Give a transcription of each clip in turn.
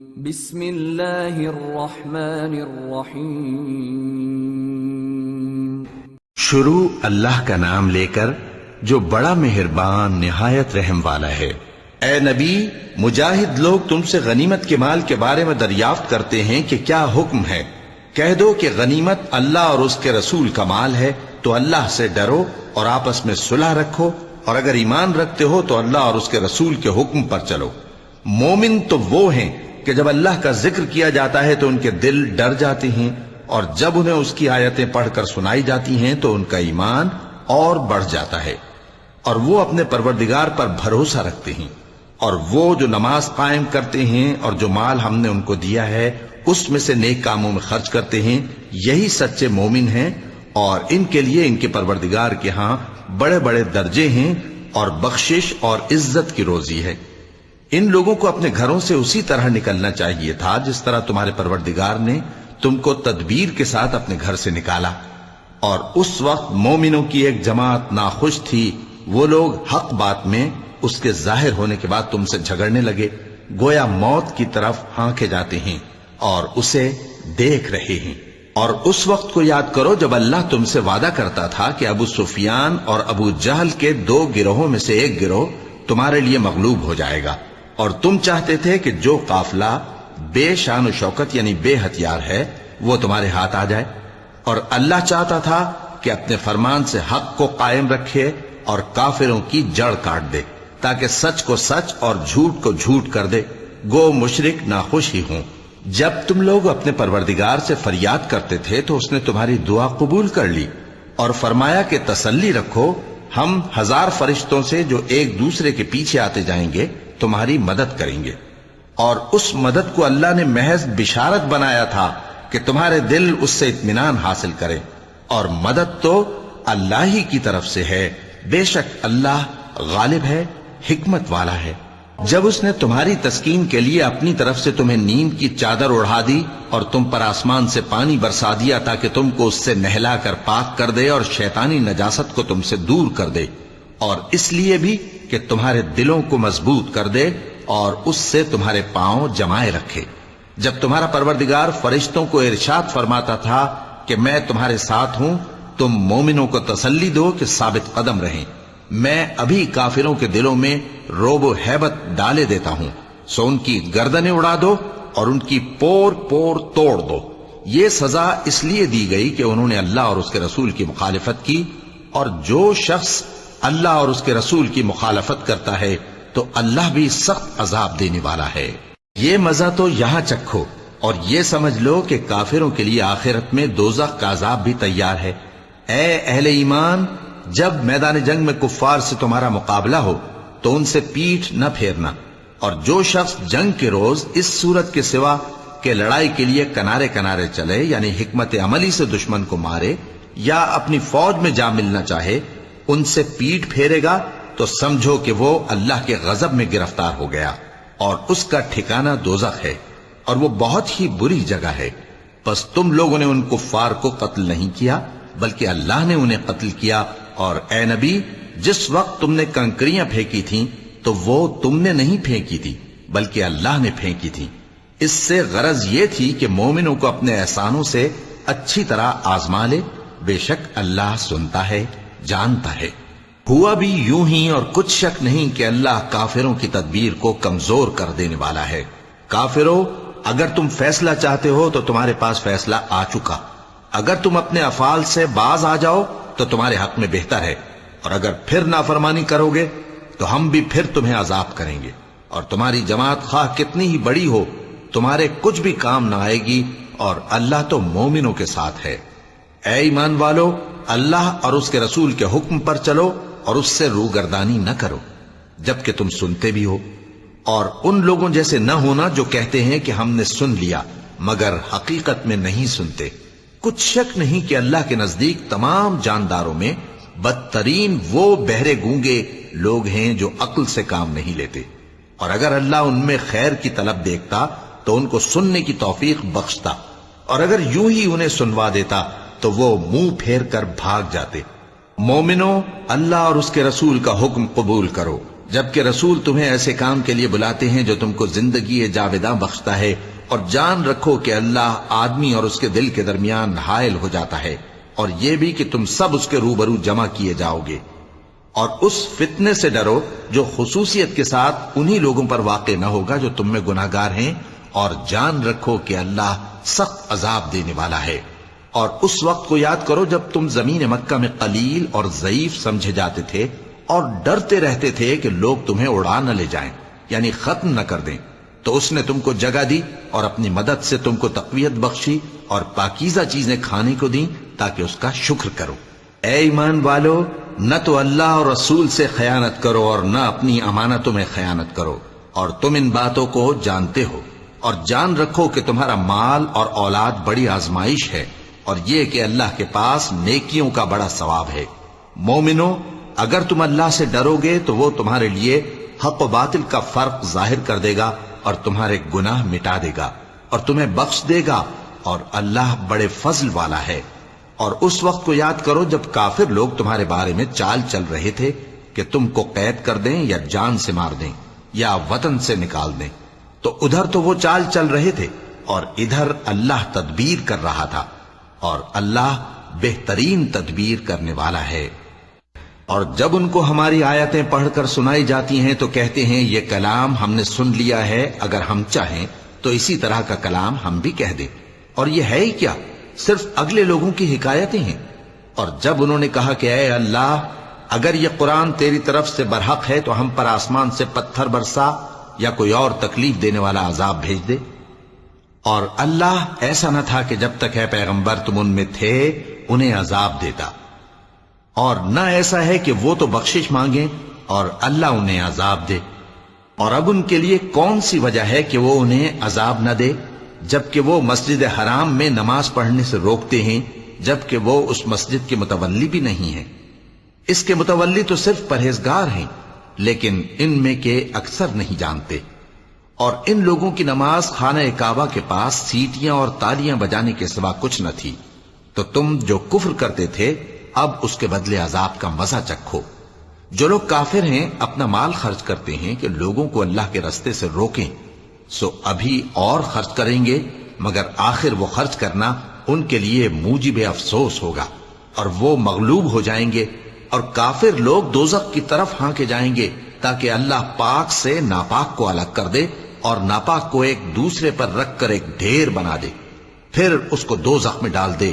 بسم اللہ الرحمن الرحیم۔ شروع اللہ کا نام لے کر جو بڑا مہربان نہایت رحم والا ہے۔ اے نبی، مجاہد لوگ تم سے غنیمت کے مال کے بارے میں دریافت کرتے ہیں کہ کیا حکم ہے۔ کہہ دو کہ غنیمت اللہ اور اس کے رسول کا مال ہے، تو اللہ سے ڈرو اور آپس میں صلح رکھو، اور اگر ایمان رکھتے ہو تو اللہ اور اس کے رسول کے حکم پر چلو۔ مومن تو وہ ہیں کہ جب اللہ کا ذکر کیا جاتا ہے تو ان کے دل ڈر جاتے ہیں، اور جب انہیں اس کی آیتیں پڑھ کر سنائی جاتی ہیں تو ان کا ایمان اور بڑھ جاتا ہے، اور وہ اپنے پروردگار پر بھروسہ رکھتے ہیں، اور وہ جو نماز قائم کرتے ہیں اور جو مال ہم نے ان کو دیا ہے اس میں سے نیک کاموں میں خرچ کرتے ہیں، یہی سچے مومن ہیں، اور ان کے لیے ان کے پروردگار کے ہاں بڑے بڑے درجے ہیں اور بخشش اور عزت کی روزی ہے۔ ان لوگوں کو اپنے گھروں سے اسی طرح نکلنا چاہیے تھا جس طرح تمہارے پروردگار نے تم کو تدبیر کے ساتھ اپنے گھر سے نکالا، اور اس وقت مومنوں کی ایک جماعت ناخوش تھی۔ وہ لوگ حق بات میں اس کے ظاہر ہونے کے بعد تم سے جھگڑنے لگے، گویا موت کی طرف ہانکے جاتے ہیں اور اسے دیکھ رہے ہیں۔ اور اس وقت کو یاد کرو جب اللہ تم سے وعدہ کرتا تھا کہ ابو سفیان اور ابو جہل کے دو گروہوں میں سے ایک گروہ تمہارے لیے مغلوب ہو جائے گا، اور تم چاہتے تھے کہ جو قافلہ بے شان و شوکت یعنی بے ہتھیار ہے وہ تمہارے ہاتھ آ جائے، اور اللہ چاہتا تھا کہ اپنے فرمان سے حق کو قائم رکھے اور کافروں کی جڑ کاٹ دے، تاکہ سچ کو سچ اور جھوٹ کو جھوٹ کر دے، گو مشرک ناخوش ہی ہوں۔ جب تم لوگ اپنے پروردگار سے فریاد کرتے تھے تو اس نے تمہاری دعا قبول کر لی اور فرمایا کہ تسلی رکھو، ہم 1000 فرشتوں سے جو ایک دوسرے کے پیچھے آتے جائیں گے تمہاری مدد کریں گے۔ اور اس مدد کو اللہ نے محض بشارت بنایا تھا کہ تمہارے دل اس سے اطمینان حاصل کریں، اور مدد تو اللہ ہی کی طرف سے ہے، بے شک اللہ غالب ہے، حکمت والا ہے۔ جب اس نے تمہاری تسکین کے لیے اپنی طرف سے تمہیں نیند کی چادر اڑھا دی اور تم پر آسمان سے پانی برسا دیا تاکہ تم کو اس سے نہلا کر پاک کر دے اور شیطانی نجاست کو تم سے دور کر دے، اور اس لیے بھی کہ تمہارے دلوں کو مضبوط کر دے اور اس سے تمہارے پاؤں جمائے رکھے۔ جب تمہارا پروردگار فرشتوں کو ارشاد فرماتا تھا کہ میں تمہارے ساتھ ہوں، تم مومنوں کو تسلی دو کہ ثابت قدم رہیں، میں ابھی کافروں کے دلوں میں رعب و ہیبت ڈالے دیتا ہوں، سو ان کی گردنیں اڑا دو اور ان کی پور پور توڑ دو۔ یہ سزا اس لیے دی گئی کہ انہوں نے اللہ اور اس کے رسول کی مخالفت کی، اور جو شخص اللہ اور اس کے رسول کی مخالفت کرتا ہے تو اللہ بھی سخت عذاب دینے والا ہے۔ یہ مزہ تو یہاں چکھو، اور یہ سمجھ لو کہ کافروں کے لیے آخرت میں دوزخ کا عذاب بھی تیار ہے۔ اے اہل ایمان، جب میدان جنگ میں کفار سے تمہارا مقابلہ ہو تو ان سے پیٹھ نہ پھیرنا، اور جو شخص جنگ کے روز اس صورت کے سوا کہ لڑائی کے لیے کنارے کنارے چلے یعنی حکمت عملی سے دشمن کو مارے یا اپنی فوج میں جا ملنا چاہے، ان سے پیٹھ پھیرے گا تو سمجھو کہ وہ اللہ کے غضب میں گرفتار ہو گیا، اور اس کا ٹھکانہ دوزخ ہے، اور وہ بہت ہی بری جگہ ہے۔ پس تم لوگوں نے ان کفار کو قتل نہیں کیا بلکہ اللہ نے انہیں قتل کیا، اور اے نبی، جس وقت تم نے کنکریاں پھینکی تھیں تو وہ تم نے نہیں پھینکی تھی بلکہ اللہ نے پھینکی تھی۔ اس سے غرض یہ تھی کہ مومنوں کو اپنے احسانوں سے اچھی طرح آزما لے، بے شک اللہ سنتا ہے، جانتا ہے۔ ہوا بھی یوں ہی، اور کچھ شک نہیں کہ اللہ کافروں کی تدبیر کو کمزور کر دینے والا ہے۔ کافروں، اگر تم فیصلہ چاہتے ہو تو تمہارے پاس فیصلہ آ چکا، اگر تم اپنے افعال سے باز آ جاؤ تو تمہارے حق میں بہتر ہے، اور اگر پھر نافرمانی کرو گے تو ہم بھی پھر تمہیں عذاب کریں گے، اور تمہاری جماعت خواہ کتنی ہی بڑی ہو تمہارے کچھ بھی کام نہ آئے گی، اور اللہ تو مومنوں کے ساتھ ہے۔ اے ایمان والو، اللہ اور اس کے رسول کے حکم پر چلو اور اس سے روگردانی نہ کرو جبکہ تم سنتے بھی ہو، اور ان لوگوں جیسے نہ ہونا جو کہتے ہیں کہ ہم نے سن لیا مگر حقیقت میں نہیں سنتے۔ کچھ شک نہیں کہ اللہ کے نزدیک تمام جانداروں میں بدترین وہ بہرے گونگے لوگ ہیں جو عقل سے کام نہیں لیتے، اور اگر اللہ ان میں خیر کی طلب دیکھتا تو ان کو سننے کی توفیق بخشتا، اور اگر یوں ہی انہیں سنوا دیتا تو وہ منہ پھیر کر بھاگ جاتے۔ مومنوں، اللہ اور اس کے رسول کا حکم قبول کرو جبکہ رسول تمہیں ایسے کام کے لیے بلاتے ہیں جو تم کو زندگی جاوداں بخشتا ہے، اور جان رکھو کہ اللہ آدمی اور اس کے دل کے درمیان حائل ہو جاتا ہے، اور یہ بھی کہ تم سب اس کے روبرو جمع کیے جاؤ گے۔ اور اس فتنے سے ڈرو جو خصوصیت کے ساتھ انہی لوگوں پر واقع نہ ہوگا جو تم میں گناہگار ہیں، اور جان رکھو کہ اللہ سخت عذاب دینے والا ہے۔ اور اس وقت کو یاد کرو جب تم زمین مکہ میں قلیل اور ضعیف سمجھے جاتے تھے اور ڈرتے رہتے تھے کہ لوگ تمہیں اڑا نہ لے جائیں، یعنی ختم نہ کر دیں، تو اس نے تم کو جگہ دی اور اپنی مدد سے تم کو تقویت بخشی اور پاکیزہ چیزیں کھانے کو دیں تاکہ اس کا شکر کرو۔ اے ایمان والو، نہ تو اللہ اور رسول سے خیانت کرو اور نہ اپنی امانتوں میں خیانت کرو، اور تم ان باتوں کو جانتے ہو، اور جان رکھو کہ تمہارا مال اور اولاد بڑی آزمائش ہے، اور یہ کہ اللہ کے پاس نیکیوں کا بڑا ثواب ہے۔ مومنو، اگر تم اللہ سے ڈرو گے تو وہ تمہارے لیے حق و باطل کا فرق ظاہر کر دے گا اور تمہارے گناہ مٹا دے گا اور تمہیں بخش دے گا، اور اللہ بڑے فضل والا ہے۔ اور اس وقت کو یاد کرو جب کافر لوگ تمہارے بارے میں چال چل رہے تھے کہ تم کو قید کر دیں یا جان سے مار دیں یا وطن سے نکال دیں، تو ادھر تو وہ چال چل رہے تھے اور ادھر اللہ تدبیر کر رہا تھا، اور اللہ بہترین تدبیر کرنے والا ہے۔ اور جب ان کو ہماری آیتیں پڑھ کر سنائی جاتی ہیں تو کہتے ہیں یہ کلام ہم نے سن لیا ہے، اگر ہم چاہیں تو اسی طرح کا کلام ہم بھی کہہ دیں، اور یہ ہے ہی کیا، صرف اگلے لوگوں کی حکایتیں ہیں۔ اور جب انہوں نے کہا کہ اے اللہ، اگر یہ قرآن تیری طرف سے برحق ہے تو ہم پر آسمان سے پتھر برسا یا کوئی اور تکلیف دینے والا عذاب بھیج دے۔ اور اللہ ایسا نہ تھا کہ جب تک ہے پیغمبر تم ان میں تھے انہیں عذاب دیتا، اور نہ ایسا ہے کہ وہ تو بخشش مانگیں اور اللہ انہیں عذاب دے۔ اور اب ان کے لیے کون سی وجہ ہے کہ وہ انہیں عذاب نہ دے، جبکہ وہ مسجد حرام میں نماز پڑھنے سے روکتے ہیں، جبکہ وہ اس مسجد کے متولی بھی نہیں ہیں۔ اس کے متولی تو صرف پرہیزگار ہیں، لیکن ان میں کے اکثر نہیں جانتے۔ اور ان لوگوں کی نماز خانہ کعبہ کے پاس سیٹیاں اور تالیاں بجانے کے سوا کچھ نہ تھی، تو تم جو کفر کرتے تھے اب اس کے بدلے عذاب کا مزہ چکھو۔ جو لوگ کافر ہیں اپنا مال خرچ کرتے ہیں کہ لوگوں کو اللہ کے رستے سے روکیں، سو ابھی اور خرچ کریں گے، مگر آخر وہ خرچ کرنا ان کے لیے موجب افسوس ہوگا، اور وہ مغلوب ہو جائیں گے، اور کافر لوگ دوزخ کی طرف ہانکے جائیں گے تاکہ اللہ پاک سے ناپاک کو الگ کر دے اور ناپاک کو ایک دوسرے پر رکھ کر ایک ڈھیر بنا دے، پھر اس کو دوزخ میں ڈال دے۔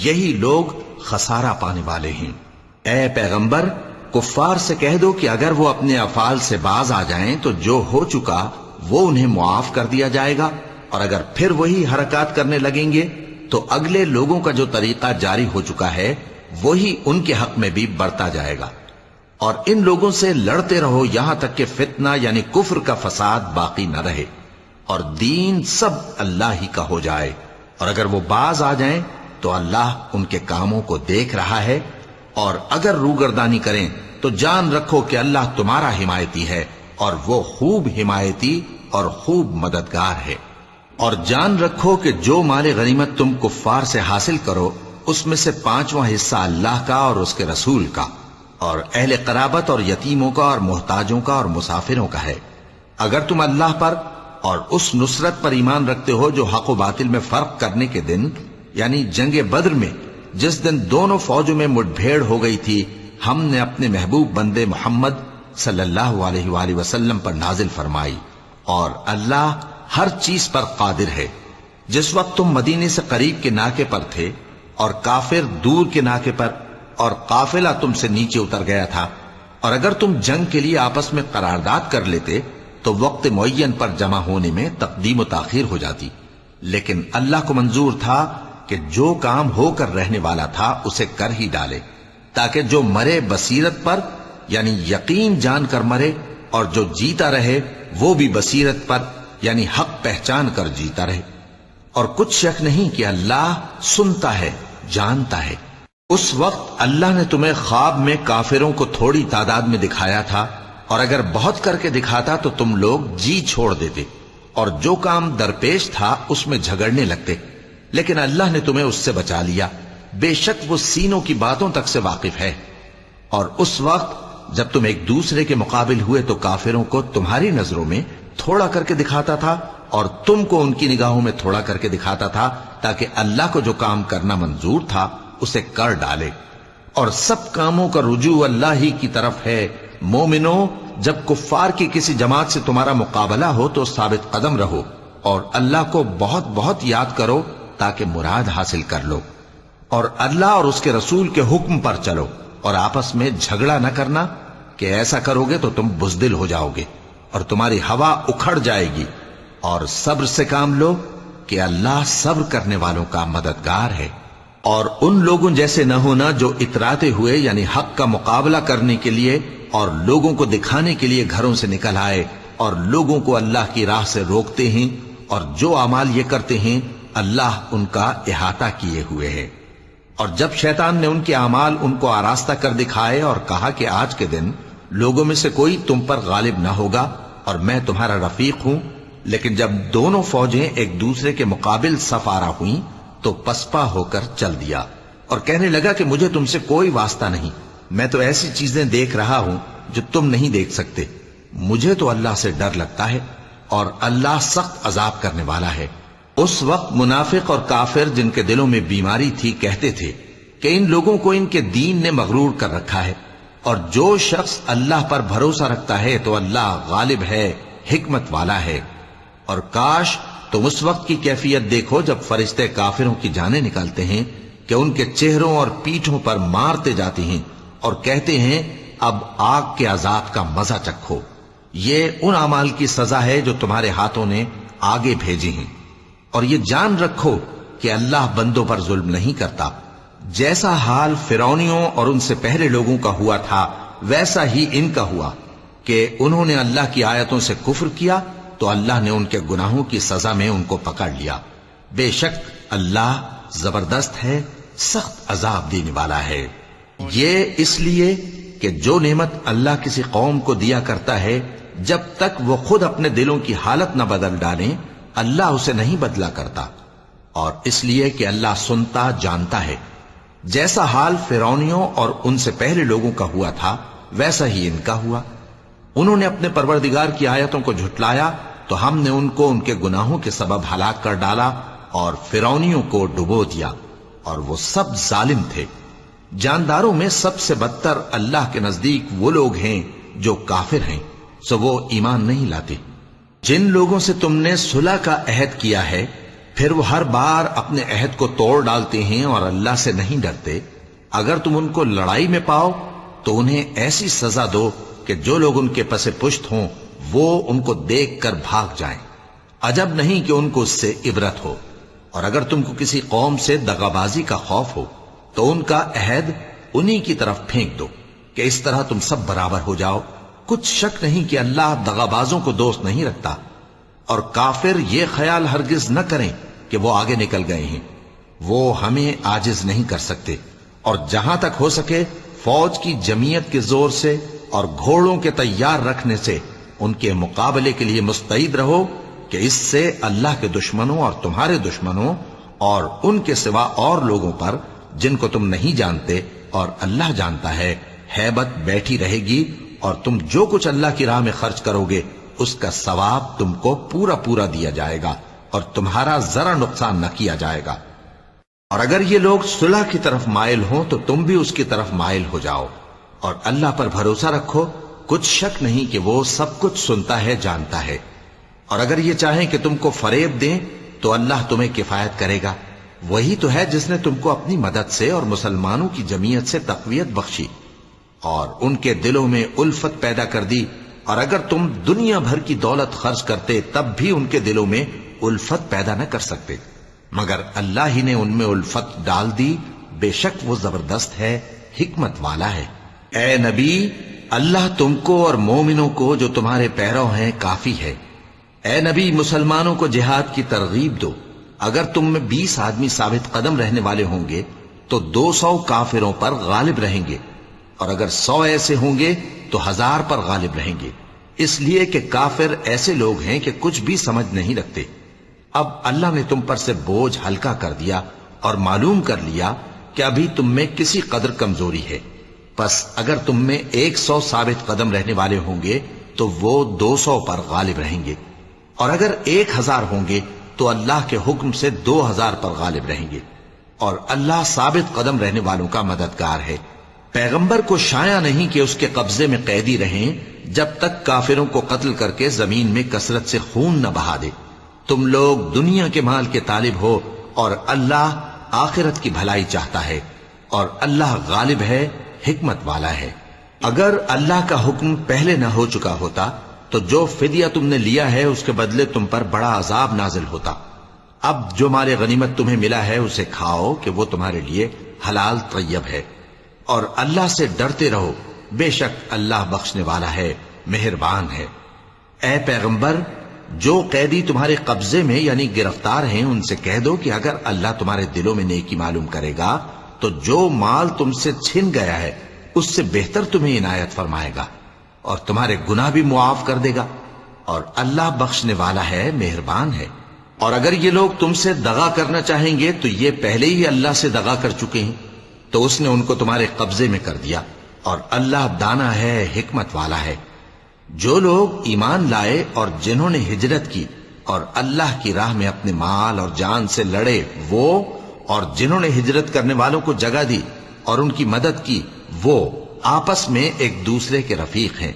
یہی لوگ خسارہ پانے والے ہیں۔ اے پیغمبر، کفار سے کہہ دو کہ اگر وہ اپنے افعال سے باز آ جائیں تو جو ہو چکا وہ انہیں معاف کر دیا جائے گا، اور اگر پھر وہی حرکات کرنے لگیں گے تو اگلے لوگوں کا جو طریقہ جاری ہو چکا ہے وہی ان کے حق میں بھی بڑھتا جائے گا۔ اور ان لوگوں سے لڑتے رہو یہاں تک کہ فتنہ یعنی کفر کا فساد باقی نہ رہے اور دین سب اللہ ہی کا ہو جائے، اور اگر وہ باز آ جائیں تو اللہ ان کے کاموں کو دیکھ رہا ہے، اور اگر روگردانی کریں تو جان رکھو کہ اللہ تمہارا حمایتی ہے، اور وہ خوب حمایتی اور خوب مددگار ہے۔ اور جان رکھو کہ جو مال غنیمت تم کفار سے حاصل کرو اس میں سے 5واں حصہ اللہ کا اور اس کے رسول کا، اور اہل قرابت اور یتیموں کا اور محتاجوں کا اور مسافروں کا ہے۔ اگر تم اللہ پر اور اس نصرت پر ایمان رکھتے ہو جو حق و باطل میں فرق کرنے کے دن یعنی جنگ بدر میں جس دن دونوں فوجوں میں مٹ بھیڑ ہو گئی تھی ہم نے اپنے محبوب بندے محمد صلی اللہ علیہ وآلہ وسلم پر نازل فرمائی، اور اللہ ہر چیز پر قادر ہے۔ جس وقت تم مدینے سے قریب کے ناکے پر تھے اور کافر دور کے ناکے پر، اور قافلہ تم سے نیچے اتر گیا تھا، اور اگر تم جنگ کے لیے آپس میں قرارداد کر لیتے تو وقت معین پر جمع ہونے میں تقدیم و تاخیر ہو جاتی، لیکن اللہ کو منظور تھا کہ جو کام ہو کر رہنے والا تھا اسے کر ہی ڈالے، تاکہ جو مرے بصیرت پر یعنی یقین جان کر مرے، اور جو جیتا رہے وہ بھی بصیرت پر یعنی حق پہچان کر جیتا رہے۔ اور کچھ شک نہیں کہ اللہ سنتا ہے، جانتا ہے۔ اس وقت اللہ نے تمہیں خواب میں کافروں کو تھوڑی تعداد میں دکھایا تھا، اور اگر بہت کر کے دکھاتا تو تم لوگ جی چھوڑ دیتے اور جو کام درپیش تھا اس میں جھگڑنے لگتے، لیکن اللہ نے تمہیں اس سے بچا لیا، بے شک وہ سینوں کی باتوں تک سے واقف ہے۔ اور اس وقت جب تم ایک دوسرے کے مقابل ہوئے تو کافروں کو تمہاری نظروں میں تھوڑا کر کے دکھاتا تھا اور تم کو ان کی نگاہوں میں تھوڑا کر کے دکھاتا تھا، تاکہ اللہ کو جو کام کرنا منظور تھا اسے کر ڈالے، اور سب کاموں کا رجوع اللہ ہی کی طرف ہے۔ مومنو، جب کفار کی کسی جماعت سے تمہارا مقابلہ ہو تو ثابت قدم رہو اور اللہ کو بہت بہت یاد کرو تاکہ مراد حاصل کر لو، اور اللہ اور اس کے رسول کے حکم پر چلو، اور آپس میں جھگڑا نہ کرنا کہ ایسا کرو گے تو تم بزدل ہو جاؤ گے اور تمہاری ہوا اکھڑ جائے گی، اور صبر سے کام لو کہ اللہ صبر کرنے والوں کا مددگار ہے۔ اور ان لوگوں جیسے نہ ہونا جو اتراتے ہوئے یعنی حق کا مقابلہ کرنے کے لیے اور لوگوں کو دکھانے کے لیے گھروں سے نکل آئے اور لوگوں کو اللہ کی راہ سے روکتے ہیں، اور جو اعمال یہ کرتے ہیں اللہ ان کا احاطہ کیے ہوئے ہے۔ اور جب شیطان نے ان کے اعمال ان کو آراستہ کر دکھائے اور کہا کہ آج کے دن لوگوں میں سے کوئی تم پر غالب نہ ہوگا اور میں تمہارا رفیق ہوں، لیکن جب دونوں فوجیں ایک دوسرے کے مقابل صف آرا ہوئیں تو پسپا ہو کر چل دیا اور کہنے لگا کہ مجھے تم سے کوئی واسطہ نہیں، میں تو ایسی چیزیں دیکھ رہا ہوں جو تم نہیں دیکھ سکتے، مجھے تو اللہ سے ڈر لگتا ہے اور اللہ سخت عذاب کرنے والا ہے۔ اس وقت منافق اور کافر جن کے دلوں میں بیماری تھی کہتے تھے کہ ان لوگوں کو ان کے دین نے مغرور کر رکھا ہے، اور جو شخص اللہ پر بھروسہ رکھتا ہے تو اللہ غالب ہے، حکمت والا ہے۔ اور کاش تم اس وقت کی کیفیت دیکھو جب فرشتے کافروں کی جانیں نکالتے ہیں کہ ان کے چہروں اور پیٹھوں پر مارتے جاتے ہیں اور کہتے ہیں اب آگ کے عذاب کا مزہ چکھو، یہ ان اعمال کی سزا ہے جو تمہارے ہاتھوں نے آگے بھیجی ہیں، اور یہ جان رکھو کہ اللہ بندوں پر ظلم نہیں کرتا۔ جیسا حال فرعونیوں اور ان سے پہلے لوگوں کا ہوا تھا ویسا ہی ان کا ہوا کہ انہوں نے اللہ کی آیتوں سے کفر کیا تو اللہ نے ان کے گناہوں کی سزا میں ان کو پکڑ لیا۔ بے شک اللہ زبردست ہے، سخت عذاب دینے والا ہے۔ یہ اس لیے کہ جو نعمت اللہ کسی قوم کو دیا کرتا ہے جب تک وہ خود اپنے دلوں کی حالت نہ بدل ڈالیں اللہ اسے نہیں بدلا کرتا، اور اس لیے کہ اللہ سنتا جانتا ہے۔ جیسا حال فرعونیوں اور ان سے پہلے لوگوں کا ہوا تھا ویسا ہی ان کا ہوا۔ انہوں نے اپنے پروردگار کی آیتوں کو جھٹلایا تو ہم نے ان کو ان کے گناہوں کے سبب ہلاک کر ڈالا اور فرعونیوں کو ڈبو دیا، اور وہ سب ظالم تھے۔ جانداروں میں سب سے بدتر اللہ کے نزدیک وہ لوگ ہیں جو کافر ہیں، سو وہ ایمان نہیں لاتے۔ جن لوگوں سے تم نے صلح کا عہد کیا ہے پھر وہ ہر بار اپنے عہد کو توڑ ڈالتے ہیں اور اللہ سے نہیں ڈرتے، اگر تم ان کو لڑائی میں پاؤ تو انہیں ایسی سزا دو کہ جو لوگ ان کے پس پشت ہوں وہ ان کو دیکھ کر بھاگ جائیں، عجب نہیں کہ ان کو اس سے عبرت ہو۔ اور اگر تم کو کسی قوم سے دغابازی کا خوف ہو تو ان کا عہد انہی کی طرف پھینک دو کہ اس طرح تم سب برابر ہو جاؤ۔ کچھ شک نہیں کہ اللہ دغابازوں کو دوست نہیں رکھتا، اور کافر یہ خیال ہرگز نہ کریں کہ وہ آگے نکل گئے ہیں، وہ ہمیں عاجز نہیں کر سکتے۔ اور جہاں تک ہو سکے فوج کی جمعیت کے زور سے اور گھوڑوں کے تیار رکھنے سے ان کے مقابلے کے لیے مستعد رہو کہ اس سے اللہ کے دشمنوں اور تمہارے دشمنوں اور ان کے سوا اور لوگوں پر جن کو تم نہیں جانتے اور اللہ جانتا ہے ہیبت بیٹھی رہے گی، اور تم جو کچھ اللہ کی راہ میں خرچ کرو گے اس کا ثواب تم کو پورا پورا دیا جائے گا اور تمہارا ذرا نقصان نہ کیا جائے گا۔ اور اگر یہ لوگ صلح کی طرف مائل ہوں تو تم بھی اس کی طرف مائل ہو جاؤ، اور اللہ پر بھروسہ رکھو، کچھ شک نہیں کہ وہ سب کچھ سنتا ہے، جانتا ہے۔ اور اگر یہ چاہیں کہ تم کو فریب دیں تو اللہ تمہیں کفایت کرے گا، وہی تو ہے جس نے تم کو اپنی مدد سے اور مسلمانوں کی جمعیت سے تقویت بخشی اور ان کے دلوں میں الفت پیدا کر دی، اور اگر تم دنیا بھر کی دولت خرچ کرتے تب بھی ان کے دلوں میں الفت پیدا نہ کر سکتے، مگر اللہ ہی نے ان میں الفت ڈال دی، بے شک وہ زبردست ہے، حکمت والا ہے۔ اے نبی، اللہ تم کو اور مومنوں کو جو تمہارے پیرو ہیں کافی ہے۔ اے نبی، مسلمانوں کو جہاد کی ترغیب دو۔ اگر تم میں 20 آدمی ثابت قدم رہنے والے ہوں گے تو 200 کافروں پر غالب رہیں گے، اور اگر 100 ایسے ہوں گے تو 1000 پر غالب رہیں گے، اس لیے کہ کافر ایسے لوگ ہیں کہ کچھ بھی سمجھ نہیں رکھتے۔ اب اللہ نے تم پر سے بوجھ ہلکا کر دیا اور معلوم کر لیا کہ ابھی تم میں کسی قدر کمزوری ہے، پس اگر تم میں 100 ثابت قدم رہنے والے ہوں گے تو وہ 200 پر غالب رہیں گے، اور اگر 1000 ہوں گے تو اللہ کے حکم سے 2000 پر غالب رہیں گے، اور اللہ ثابت قدم رہنے والوں کا مددگار ہے۔ پیغمبر کو شایع نہیں کہ اس کے قبضے میں قیدی رہیں جب تک کافروں کو قتل کر کے زمین میں کثرت سے خون نہ بہا دے۔ تم لوگ دنیا کے مال کے طالب ہو اور اللہ آخرت کی بھلائی چاہتا ہے، اور اللہ غالب ہے، حکمت والا ہے۔ اگر اللہ کا حکم پہلے نہ ہو چکا ہوتا تو جو فدیہ تم نے لیا ہے اس کے بدلے تم پر بڑا عذاب نازل ہوتا۔ اب جو مال غنیمت تمہیں ملا ہے اسے کھاؤ کہ وہ تمہارے لیے حلال طیب ہے، اور اللہ سے ڈرتے رہو، بے شک اللہ بخشنے والا ہے، مہربان ہے۔ اے پیغمبر، جو قیدی تمہارے قبضے میں یعنی گرفتار ہیں ان سے کہہ دو کہ اگر اللہ تمہارے دلوں میں نیکی معلوم کرے گا تو جو مال تم سے چھن گیا ہے اس سے بہتر تمہیں عنایت فرمائے گا، اور تمہارے گناہ بھی معاف کر دے گا، اور اللہ بخشنے والا ہے، مہربان ہے۔ اور اگر یہ لوگ تم سے دغا کرنا چاہیں گے تو یہ پہلے ہی اللہ سے دغا کر چکے ہیں، تو اس نے ان کو تمہارے قبضے میں کر دیا، اور اللہ دانا ہے، حکمت والا ہے۔ جو لوگ ایمان لائے اور جنہوں نے ہجرت کی اور اللہ کی راہ میں اپنے مال اور جان سے لڑے وہ، اور جنہوں نے ہجرت کرنے والوں کو جگہ دی اور ان کی مدد کی وہ، آپس میں ایک دوسرے کے رفیق ہیں۔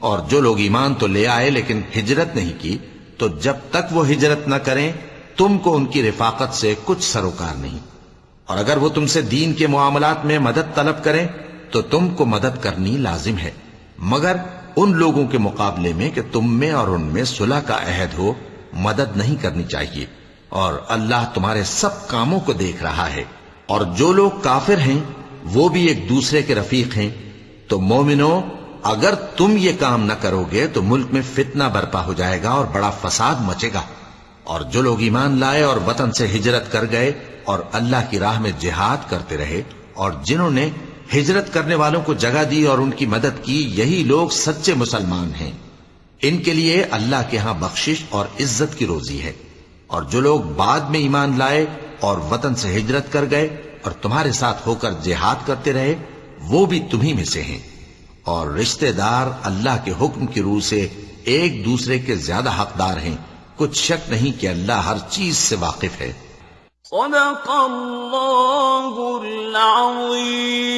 اور جو لوگ ایمان تو لے آئے لیکن ہجرت نہیں کی، تو جب تک وہ ہجرت نہ کریں تم کو ان کی رفاقت سے کچھ سروکار نہیں، اور اگر وہ تم سے دین کے معاملات میں مدد طلب کریں تو تم کو مدد کرنی لازم ہے، مگر ان لوگوں کے مقابلے میں کہ تم میں اور ان میں صلح کا عہد ہو مدد نہیں کرنی چاہیے، اور اللہ تمہارے سب کاموں کو دیکھ رہا ہے۔ اور جو لوگ کافر ہیں وہ بھی ایک دوسرے کے رفیق ہیں۔ تو مومنو، اگر تم یہ کام نہ کرو گے تو ملک میں فتنہ برپا ہو جائے گا اور بڑا فساد مچے گا۔ اور جو لوگ ایمان لائے اور وطن سے ہجرت کر گئے اور اللہ کی راہ میں جہاد کرتے رہے، اور جنہوں نے ہجرت کرنے والوں کو جگہ دی اور ان کی مدد کی، یہی لوگ سچے مسلمان ہیں۔ ان کے لیے اللہ کے ہاں بخشش اور عزت کی روزی ہے۔ اور جو لوگ بعد میں ایمان لائے اور وطن سے ہجرت کر گئے اور تمہارے ساتھ ہو کر جہاد کرتے رہے، وہ بھی تمہیں میں سے ہیں۔ اور رشتہ دار اللہ کے حکم کی روح سے ایک دوسرے کے زیادہ حقدار ہیں، کچھ شک نہیں کہ اللہ ہر چیز سے واقف ہے۔ صدق اللہ العظیم۔